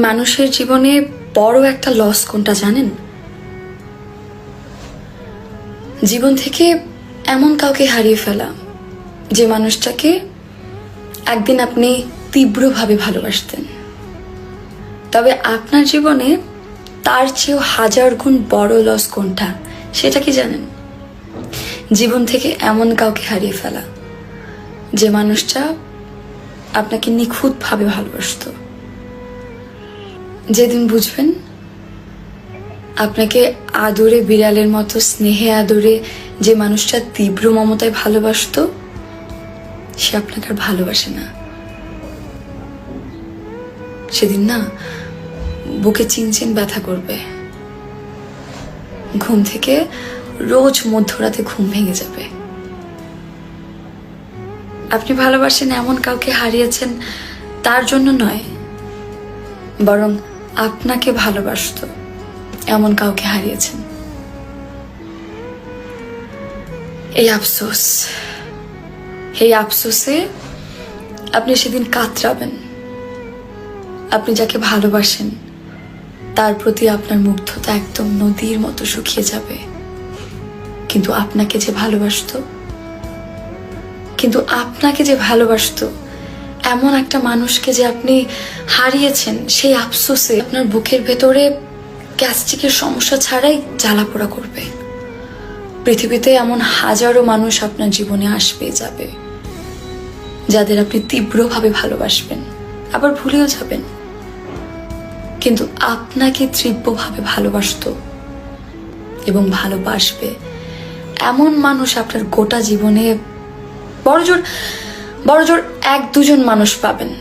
মানুষের জীবনে বড় একটা লস কোনটা জানেন? জীবন থেকে এমন কাউকে হারিয়ে ফেলা যে মানুষটাকে একদিন আপনি তীব্রভাবে ভালোবাসতেন, তবে আপনার জীবনে তার চেয়েও হাজার গুণ বড় লস কোনটা সেটা কি জানেন? জীবন থেকে এমন কাউকে হারিয়ে ফেলা যে মানুষটা আপনাকে নিখুঁতভাবে ভালোবাসতো। যেদিন বুঝবেন আপনাকে আদরে বিড়ালের মতো স্নেহে আদরে যে মানুষটা তীব্র মমতায় ভালোবাসতো, সে আপনাকে আর ভালোবাসে না, সেদিন না বুকে চিনচিন ব্যথা করবে। ঘুম থেকে রোজ মধ্যরাতে ঘুম ভেঙে যাবে। আপনি ভালোবাসেন এমন কাউকে হারিয়েছেন তার জন্য নয়, বরং আপনাকে ভালোবাসতো এমন কাউকে হারিয়েছেন। এই আফসোসে আপনি সেদিন কাতরাবেন। আপনি যাকে ভালোবাসেন তার প্রতি আপনার মুগ্ধতা একদম নদীর মতো শুকিয়ে যাবে। কিন্তু আপনাকে যে ভালোবাসতো এমন একটা মানুষকে যে আপনি হারিয়েছেন, সেই আফসোসে আপনার বুকের ভেতরে গ্যাস্ট্রিকের সমস্যা ছাড়াই জ্বালাপোড়া করবে। পৃথিবীতে এমন হাজারো মানুষ আপনার জীবনে আসবে যাবে, যাদের আপনি তীব্রভাবে ভালোবাসবেন, আবার ভুলেও যাবেন। কিন্তু আপনাকে তীব্রভাবে ভালোবাসতো এবং ভালোবাসবে এমন মানুষ আপনার গোটা জীবনে বড়জোর 1-2 জন মানুষ পাবেন।